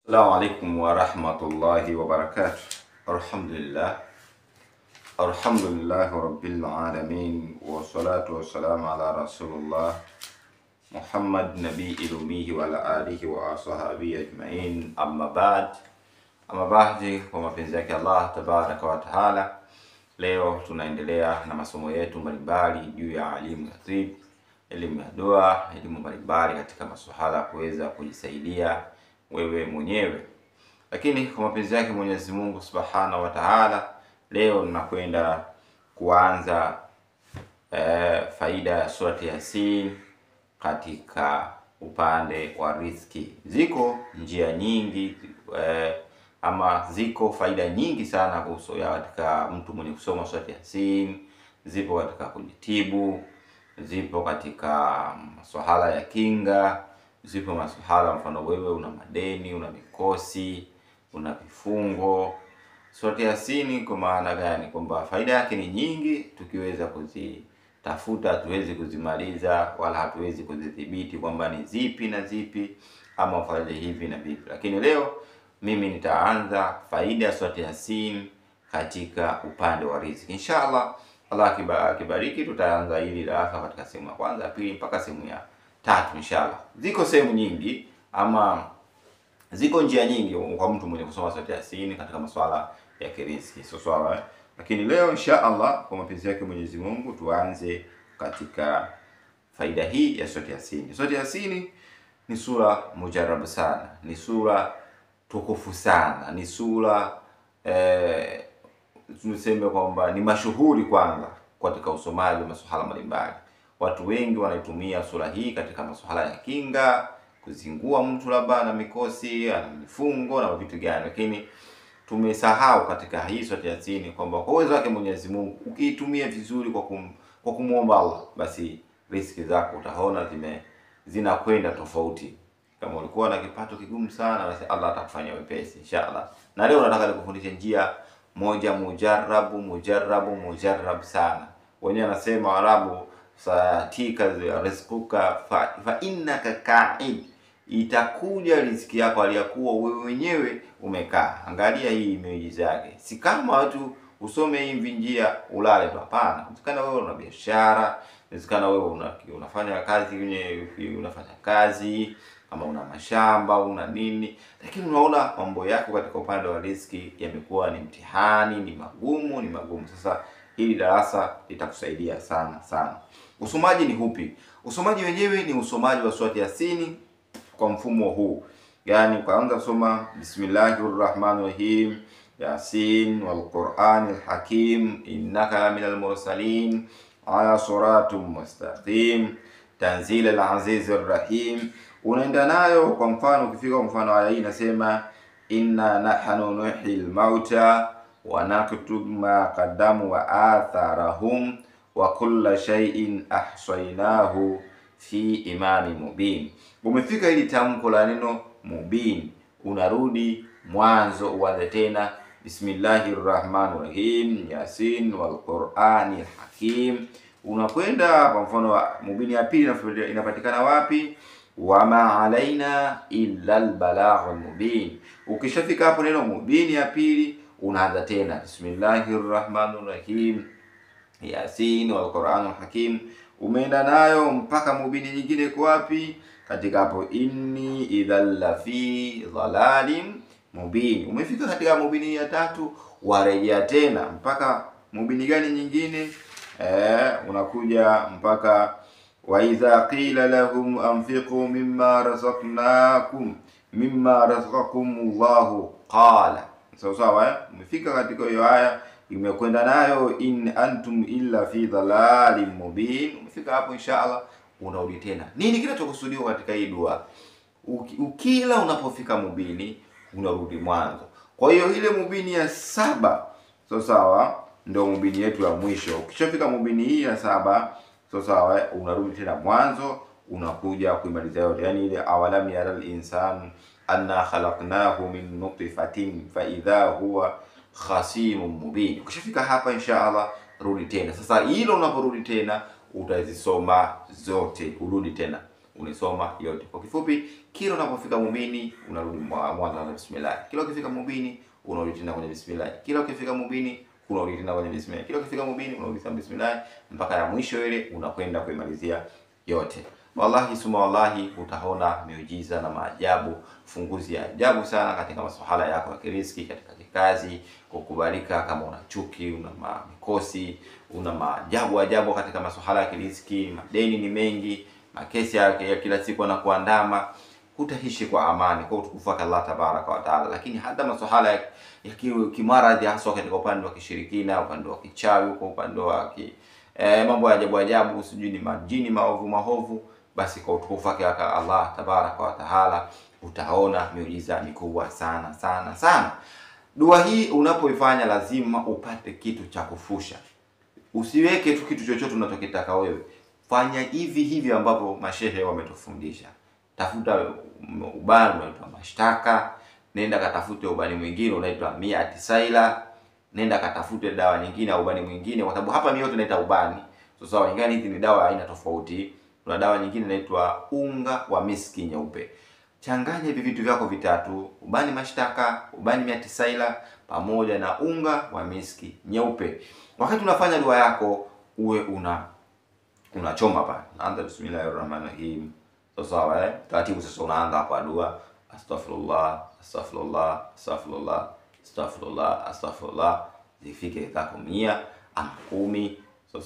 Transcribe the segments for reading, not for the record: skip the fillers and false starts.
Assalamu alaikum wa rahmatullahi wa barakatuh. Alhamdulillah rabbil alamin wa salatu wa salamu ala rasulullah Muhammad nabiyil ummi wa ala alihi wa ashabihi ajma'in. Amma ba'd, kwa mapenzi yake Allah tabaraka wa taala, leo tunaendelea na masomo yetu mbalimbali juu ya elimu ya tib, elimu ya dua, elimu mbalimbali katika masuala kuweza kujisaidia wewe mwenyewe. Lakini kwa mapenzi yake Mwenyezi Mungu Subhanahu wa Ta'ala, leo ninakwenda kuanza faida ya surati Yasin katika upande wa riziki. Ziko njia nyingi ama ziko faida nyingi sana kuhusu katika mtu mwenye kusoma surati Yasin. Zipo katika kujitibu, zipo katika masuala ya kinga, zipo masuala mfano wewe una madeni, una mikosi, una vifungo. Surati Yasin kwa maana gani? Kwamba faida yake ni nyingi, tukiweza kuzitafuta hatuwezi kuzimaliza, wala hatuwezi kuzidhibiti kwamba ni zipi na zipi ama faida hivi na vipi. Lakini leo mimi nitaanza faida ya surati Yasin katika upande wa riziki. Inshallah Allah akibariki, tutaanza hili darasa katika sehemu ya kwanza, pili mpaka sehemu ya tatu inshallah. Ziko sehemu nyingi ama ziko njia nyingi kwa mtu mwenye kusoma surati Yasin katika masuala ya riziki. Sawa. Lakini leo inshallah kwa mapenzi yake Mwenyezi Mungu tuanze katika faida hii ya surati Yasin. Surati Yasin ni sura mujarrabu sana, ni sura tukufu sana, ni sura tunasema kwamba ni mashuhuri kwanza katika usomaji wa masuala mbalimbali. Watu wengi wanaitumia sura hii katika masuala ya kinga, kuzingua mtu labda na mikosi, ana mifungo na vitu gani. Lakini tumesahau katika hii surati Yasin kwamba kwa uwezo wake Mwenyezi Mungu ukiitumia vizuri kwa kumuomba Allah, basi riziki zako utaona zinakwenda tofauti. Kama ulikuwa na kipato kigumu sana, basi Allah atakufanyia wepesi inshallah. Na leo nataka nikufundishe njia moja mujarrabu sana. Wenyewe anasema Arabu, satika rizquka fa innaka qa'id, itakuja riziki yako aliyakuwa wewe mwenyewe umekaa. Angalia hii miujiza yake. Si kama watu usome hivi njia ulale tu, hapana. Inawezekana wewe una biashara, inawezekana wewe unafanya kazi kama una mashamba, una nini, lakini unaona mambo yako katika upande wa riziki yamekuwa ni mtihani, ni magumu. Sasa hili darasa litakusaidia sana. Usomaji ni hupi? Usomaji wenyewe ni usomaji wa surati Yasin kwa mfumo huu. Yaani kwanza kusoma Bismillahirrahmanirrahim, Yasin wal Qur'anil Hakim, innaka minal mursalin ala siratum mustaqim, tanzilal azizir rahim. Unaenda nayo kwa mfano, ukifika mfano aya hii inasema inna nahnu nuhyil mauta wa naktub ma qaddamu wa atharahum wa kulla shay'in ahsaynahu fi imamin mubin. Umefika hili tamko la neno mubin, unarudi mwanzo uanze tena Bismillahirrahmanirrahim, Yasin wal Qur'anil Hakim. Unakwenda kwa mfano mubini ya pili inapatikana wapi? Wama alaina illa albalaghul mubin. Ukishafika hapo neno mubini ya pili, unaanza tena Bismillahirrahmanirrahim, Yasin wal Qur'anul Hakim. Umeenda nayo mpaka mubini nyingine kwa wapi? Katika hapo inni idhal lafi dhalalim mubin. Umefika katika mubini ya tatu, warejea tena mpaka mubini gani nyingine? Unakuja mpaka wa idha qila lahum anfiqu mimma razaqakumullahu qala. Sawa. Umefika katika hiyo aya, imekwenda nayo in antum illa fi dhalalin mubin. Umefika hapo inshallah, unarudi tena. Nini kinachokusudiwa katika hii dua? Ukila unapofika mubini unarudi mwanzo. Kwa hiyo ile mubini ya saba, sawa, ndio mubini yetu ya mwisho. Ukishafika mubini hii ya saba, sawa, unarudi tena mwanzo, unakuja kuimaliza yote. Yaani ile awalam yaral insan anna khalaqnahu min nutfatin fa idha huwa khasimun mubin. Ukishafika hapa inshallah rudi tena. Sasa hilo unaporudi tena utazisoma zote, urudi tena unisoma yote. Kwa kifupi, kila unapofika muumini unarudi mwanzo na bismillah. Kila ukifika muumini unarudi tena kwenye bismillah. Kila ukifika muumini unarudi tena kwenye bismillah. Kila ukifika muumini unarudi tena bismillah mpaka ya mwisho ile unakwenda kuimalizia yote. Wallahi suma wallahi, utaona miujiza na maajabu, funguzi ya ajabu sana katika masuala yako ya kiriziki, katika kazi, kukubalika kama una chuki, una mikosi, una maajabu ajabu katika masuala ya kiriziki, madeni ni mengi, makesi ya kila siku na kuandama, utaishi kwa amani kwa utukufu wa Allah tabaraka wa taala. Lakini hata masuala ya kimaradhi, hasa katika upande wa kishirikina, upande wa kichawi, kwa upande wa mambo ya ajabu ajabu, sijui ni majini maovu, basi kwa utukufu wake Allah tabaraka wa taala utaona miujiza mikubwa sana sana sana. Dua hii unapoifanya lazima upate kitu cha kufusha. Usiweke tu kitu chochote unachokitaka wewe. Fanya hivi ambavyo mashehe wametufundisha. Tafuta ubani unaitwa mashtaka, nenda katafute ubani mwingine unaitwa miatisaila, nenda katafute dawa nyingine au ubani mwingine, kwa sababu hapa yote inaita ubani. Sasa ingani hizi ni dawa aina tofauti. Kuna dawa nyingine inaitwa unga wa miski nyeupe. Changanya hivi vitu vyako vitatu, ubani mashtaka, ubani miatisaila pamoja na unga wa miski nyeupe. Wakati unafanya dua yako uwe unachoma hapa. Anza bismillahirrahmanirrahim. Sawa taratibu sasa unaanza hapa dua astaghfirullah astaghfirullah astaghfirullah astaghfirullah astaghfirullah zifike zako 100 ama 10.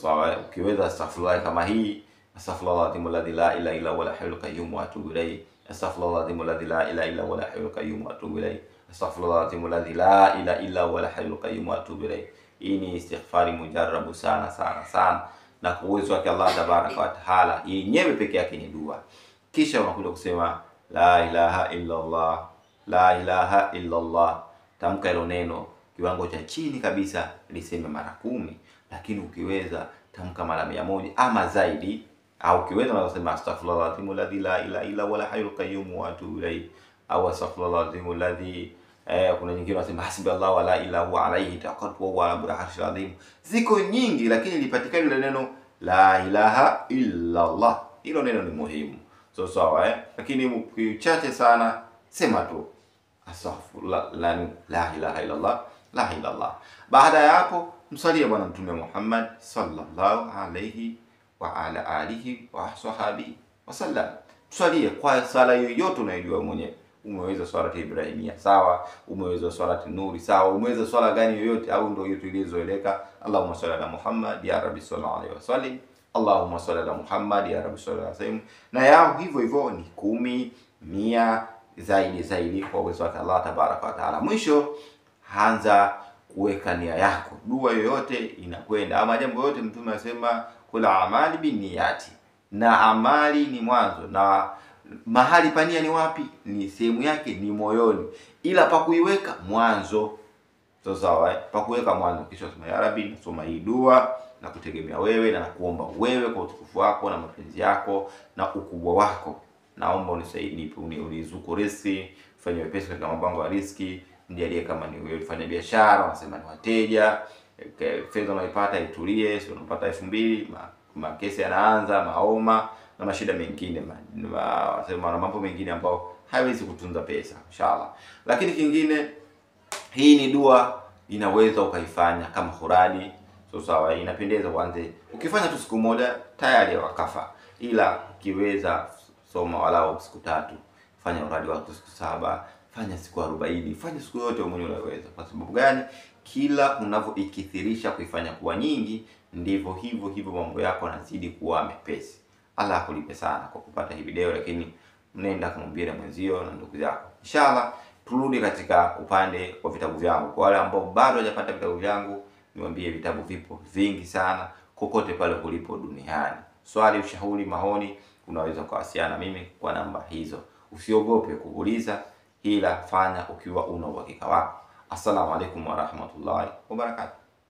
Sawa ukiweza astaghfirullah kama hii, astaghfirullahal alladhi la ilaha illa huwal hayyul qayyum wa atubu ilayhi, astaghfirullahal alladhi la ilaha illa huwal hayyul qayyum wa atubu ilayhi, astaghfirullahal alladhi la ilaha illa huwal hayyul qayyum wa atubu ilayhi. Hii ni istighfari mujarabu sana sana sana, na kwa uwezo wake Allah tabaraka wa taala yenyewe peke yake ni dua. Kisha unakuja kusema la ilaha illa Allah, la ilaha illa Allah. Tamka hilo neno kiwango cha chini kabisa, liseme mara 10, lakini ukiweza tamka mara 100 ama zaidi, au ukiweza unasema astaghfirullahal alladhi la ilaha illa huwal hayyul qayyum wa atubu ilayhi, au astaghfirullahal alladhi kuna nyingine unasema hasbiyallahu wa la ilaha illa alayhi tawakkaltu wa huwa ala kulli shay'in qadir. Ziko nyingi, lakini lipatikane ile neno la ilaha illa Allah. Hilo neno ni muhimu. Sawa lakini ukichache sana sema tu astaghfirullah la ilaha illa Allah, la ilaha illa Allah. Baada ya hapo msalie bwana Mtume Muhammad sallallahu alayhi wa ala alihi wa sahbihi wasallam. Tusalie kwa sala yoyote unayojua mwenyewe. Umeweza swala Ibrahimia sawa, umeweza swala Nuri sawa, umeweza swala gani yoyote au ndio yote iliyozoeleka. Allahumma salli ala Muhammad ya rabbi sallallahu alayhi wasallam, Allahumma salli ala Muhammad ya rabbi sallallahu alayhi wasallam. Na yao hivyo ni 10, 100 zaidi kwa uwezo wa Allah tabaraka wa taala. Mwisho anza kuweka nia yako. Dua yoyote inakwenda ama jambo yote, Mtume anasema kula amali bi niyati, na amali ni mwanzo, na mahali pania ni wapi? Ni sehemu yake ni moyoni, ila pa kuiweka mwanzo. Sawa pa kuweka mwanzo. Kisha sema ya Rabbi, nasoma hii dua na kutegemea wewe na kuomba wewe kwa utukufu wako na mapenzi yako na ukubwa wako, naomba unisaidie, unizuku riziki, fanya wepesi katika mabango ya riziki, ndiye kama ni wewe fanya biashara, unasema ni wateja, fedha unaipata itulie, sio unapata 2000 makesi yanaanza, maoma na mashida mengine, wasema na mambo mengine ambao haiwezi kutunza pesa inshallah. Lakini kingine, hii ni dua inaweza ukaifanya kama khurani. Sawa inapendeza uanze ukifanya tu siku moja tayari wakafa, ila ukiweza soma walau siku 3, fanya uradi wako siku 7, fanya siku 40, fanya siku yote mwenyewe unaweza. Kwa sababu gani? Kila unavyoikithirisha kuifanya kuwa nyingi, ndivyo hivyo mambo yako yanazidi kuwa mepesi. Allah akulipe sana kwa kupata hii video, lakini mnenda kumwambia mwenzio na ndugu zako. Inshallah turudi katika upande wa vitabu vyangu. Kwa wale ambao bado hawajapata vitabu vyangu, niwaambie vitabu vipo vingi sana kokote pale ulipo duniani. Swali, ushauri, maoni, unaweza kuwasiliana mimi kwa namba hizo. Usiogope kuuliza, ila fanya ukiwa una uhakika wako. Assalamu alaikum wa rahmatullahi wa barakatuh.